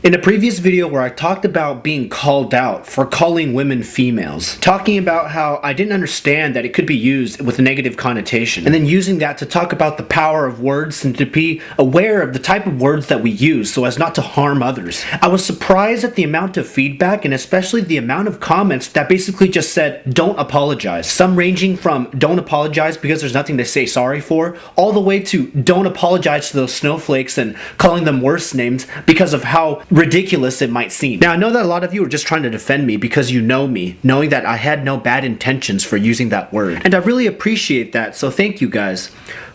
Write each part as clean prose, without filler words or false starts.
In a previous video where I talked about being called out for calling women females, talking about how I didn't understand that it could be used with a negative connotation, and then using that to talk about the power of words and to be aware of the type of words that we use so as not to harm others. I was surprised at the amount of feedback and especially the amount of comments that basically just said, don't apologize. Some ranging from don't apologize because there's nothing to say sorry for, all the way to don't apologize to those snowflakes and calling them worse names because of how ridiculous it might seem. Now, I know that a lot of you are just trying to defend me because you know me, knowing that I had no bad intentions for using that word. And I really appreciate that, so thank you guys.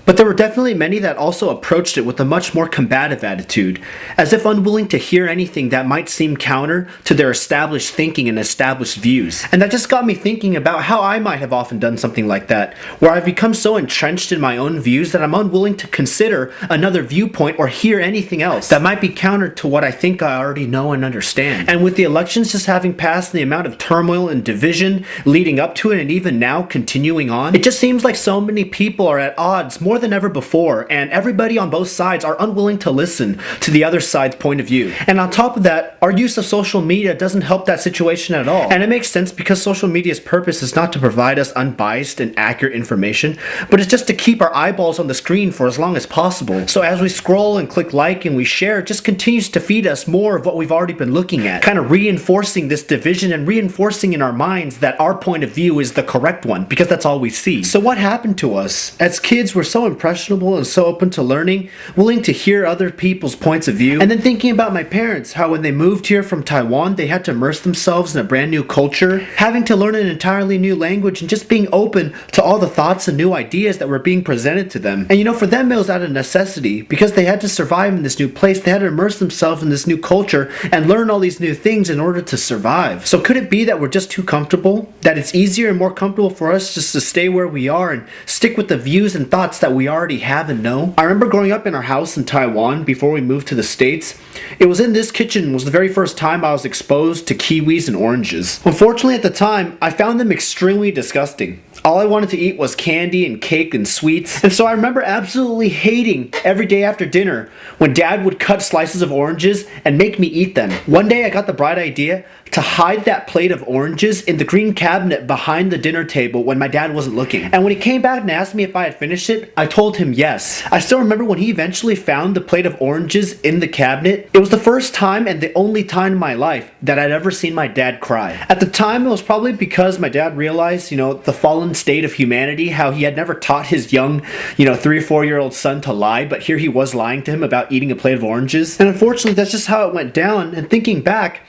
But there were definitely many that also approached it with a much more combative attitude, as if unwilling to hear anything that might seem counter to their established thinking and established views. And that just got me thinking about how I might have often done something like that, where I've become so entrenched in my own views that I'm unwilling to consider another viewpoint or hear anything else that might be counter to what I think I already know and understand. And with the elections just having passed and the amount of turmoil and division leading up to it and even now continuing on, it just seems like so many people are at odds more than ever before, and everybody on both sides are unwilling to listen to the other side's point of view. And on top of that, our use of social media doesn't help that situation at all. And it makes sense because social media's purpose is not to provide us unbiased and accurate information, but it's just to keep our eyeballs on the screen for as long as possible. So as we scroll and click like and we share, it just continues to feed us more of what we've already been looking at, kind of reinforcing this division and reinforcing in our minds that our point of view is the correct one because that's all we see. So what happened to us? As kids, we're so impressionable and so open to learning, willing to hear other people's points of view, and then thinking about my parents, how when they moved here from Taiwan, they had to immerse themselves in a brand new culture, having to learn an entirely new language and just being open to all the thoughts and new ideas that were being presented to them. And you know, for them it was out of necessity because they had to survive in this new place. They had to immerse themselves in this new culture and learn all these new things in order to survive. So could it be that we're just too comfortable? That it's easier and more comfortable for us just to stay where we are and stick with the views and thoughts that we already have and know? I remember growing up in our house in Taiwan before we moved to the States. It was in this kitchen was the very first time I was exposed to kiwis and oranges. Unfortunately at the time, I found them extremely disgusting. All I wanted to eat was candy and cake and sweets. And so I remember absolutely hating every day after dinner when Dad would cut slices of oranges and make me eat them. One day I got the bright idea to hide that plate of oranges in the green cabinet behind the dinner table when my dad wasn't looking. And when he came back and asked me if I had finished it, I told him yes. I still remember when he eventually found the plate of oranges in the cabinet. It was the first time and the only time in my life that I'd ever seen my dad cry. At the time, it was probably because my dad realized, the fallen state of humanity, how he had never taught his young, 3 or 4-year-old son to lie, but here he was lying to him about eating a plate of oranges. And unfortunately, that's just how it went down. And thinking back,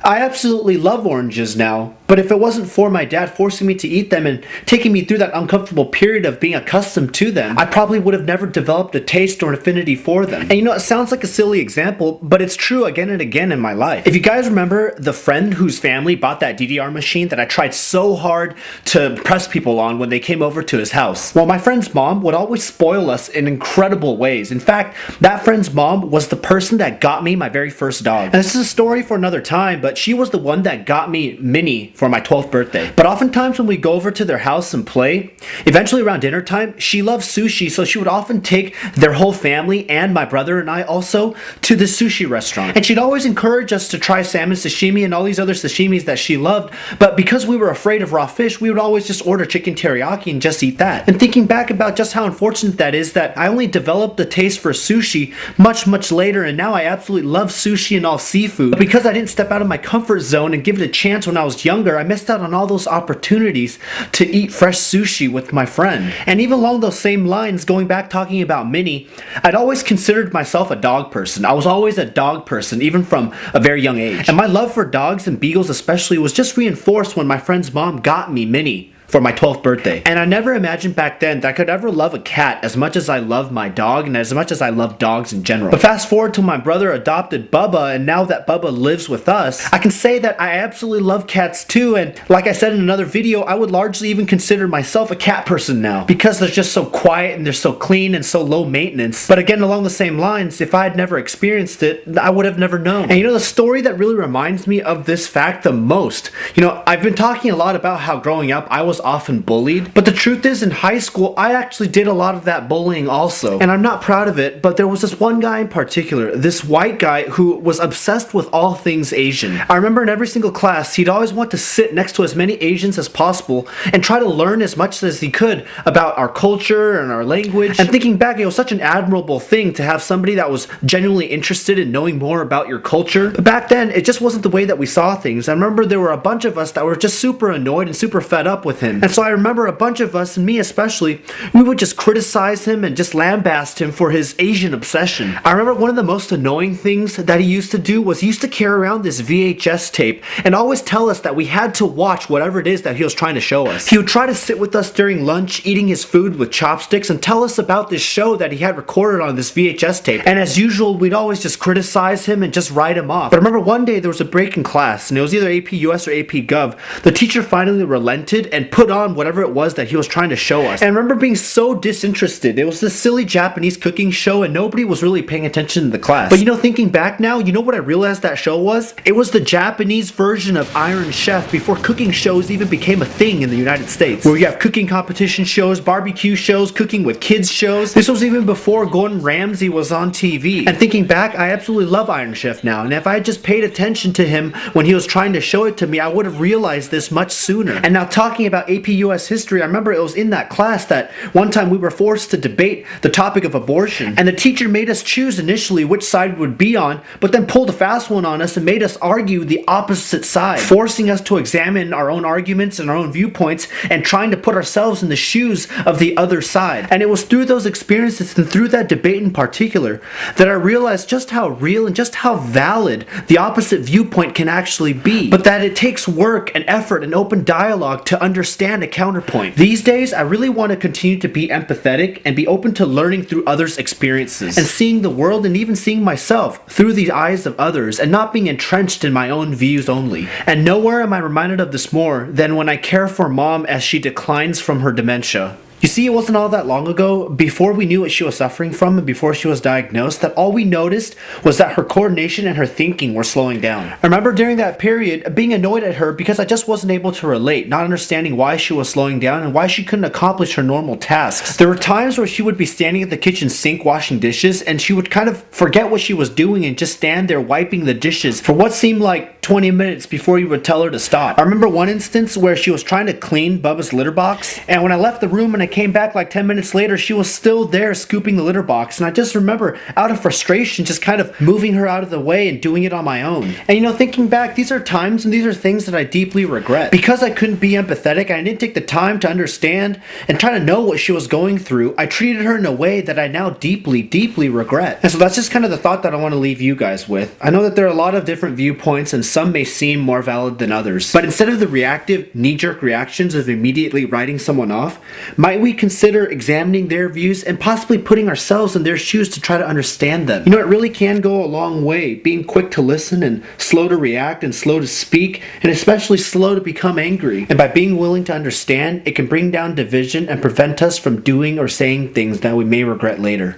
I absolutely love oranges now, but if it wasn't for my dad forcing me to eat them and taking me through that uncomfortable period of being accustomed to them, I probably would have never developed a taste or an affinity for them. And it sounds like a silly example, but it's true again and again in my life. If you guys remember the friend whose family bought that DDR machine that I tried so hard to impress people on when they came over to his house, well, my friend's mom would always spoil us in incredible ways. In fact, that friend's mom was the person that got me my very first dog. And this is a story for another time, but she was the one that got me Minnie for my 12th birthday. But oftentimes when we go over to their house and play, eventually around dinner time, she loves sushi, so she would often take their whole family and my brother and I also to the sushi restaurant. And she'd always encourage us to try salmon sashimi and all these other sashimis that she loved, but because we were afraid of raw fish, we would always just order chicken teriyaki and just eat that. And thinking back about just how unfortunate that is that I only developed the taste for sushi much later, and now I absolutely love sushi and all seafood. But because I didn't step out of my comfort zone and give it a chance when I was younger, I missed out on all those opportunities to eat fresh sushi with my friend. And even along those same lines, going back talking about Minnie, I'd always considered myself a dog person. I was always a dog person, even from a very young age. And my love for dogs and beagles especially was just reinforced when my friend's mom got me Minnie for my 12th birthday. And I never imagined back then that I could ever love a cat as much as I love my dog and as much as I love dogs in general. But fast forward to my brother adopted Bubba, and now that Bubba lives with us, I can say that I absolutely love cats too. And like I said in another video, I would largely even consider myself a cat person now because they're just so quiet and they're so clean and so low maintenance. But again, along the same lines, if I had never experienced it, I would have never known. And the story that really reminds me of this fact the most, I've been talking a lot about how growing up I was often bullied. But the truth is, in high school, I actually did a lot of that bullying also. And I'm not proud of it, but there was this one guy in particular, this white guy who was obsessed with all things Asian. I remember in every single class, he'd always want to sit next to as many Asians as possible and try to learn as much as he could about our culture and our language. And thinking back, it was such an admirable thing to have somebody that was genuinely interested in knowing more about your culture. But back then, it just wasn't the way that we saw things. I remember there were a bunch of us that were just super annoyed and super fed up with him. And so I remember a bunch of us, and me especially, we would just criticize him and just lambast him for his Asian obsession. I remember one of the most annoying things that he used to do was he used to carry around this VHS tape and always tell us that we had to watch whatever it is that he was trying to show us. He would try to sit with us during lunch, eating his food with chopsticks, and tell us about this show that he had recorded on this VHS tape. And as usual, we'd always just criticize him and just write him off. But I remember one day there was a break in class, and it was either AP US or AP Gov. The teacher finally relented and put on whatever it was that he was trying to show us. And I remember being so disinterested. It was this silly Japanese cooking show, and nobody was really paying attention to the class. But thinking back now, you know what I realized that show was? It was the Japanese version of Iron Chef before cooking shows even became a thing in the United States. Where you have cooking competition shows, barbecue shows, cooking with kids shows. This was even before Gordon Ramsay was on TV. And thinking back, I absolutely love Iron Chef now. And if I had just paid attention to him when he was trying to show it to me, I would have realized this much sooner. And now talking about AP US history, I remember it was in that class that one time we were forced to debate the topic of abortion. And the teacher made us choose initially which side we would be on, but then pulled a fast one on us and made us argue the opposite side, forcing us to examine our own arguments and our own viewpoints and trying to put ourselves in the shoes of the other side. And it was through those experiences and through that debate in particular that I realized just how real and just how valid the opposite viewpoint can actually be, but that it takes work and effort and open dialogue to understand a counterpoint. These days, I really want to continue to be empathetic and be open to learning through others' experiences and seeing the world and even seeing myself through the eyes of others and not being entrenched in my own views only. And nowhere am I reminded of this more than when I care for Mom as she declines from her dementia. You see, it wasn't all that long ago, before we knew what she was suffering from and before she was diagnosed, that all we noticed was that her coordination and her thinking were slowing down. I remember during that period being annoyed at her because I just wasn't able to relate, not understanding why she was slowing down and why she couldn't accomplish her normal tasks. There were times where she would be standing at the kitchen sink washing dishes and she would kind of forget what she was doing and just stand there wiping the dishes for what seemed like 20 minutes before you would tell her to stop. I remember one instance where she was trying to clean Bubba's litter box, and when I left the room and I came back like 10 minutes later, she was still there scooping the litter box, and I just remember out of frustration just kind of moving her out of the way and doing it on my own. And thinking back, these are times and these are things that I deeply regret. Because I couldn't be empathetic, I didn't take the time to understand and try to know what she was going through, I treated her in a way that I now deeply, deeply regret. And so that's just kind of the thought that I want to leave you guys with. I know that there are a lot of different viewpoints and some may seem more valid than others, but instead of the reactive, knee-jerk reactions of immediately writing someone off, might we consider examining their views and possibly putting ourselves in their shoes to try to understand them? It really can go a long way, being quick to listen and slow to react and slow to speak, and especially slow to become angry. And by being willing to understand, it can bring down division and prevent us from doing or saying things that we may regret later.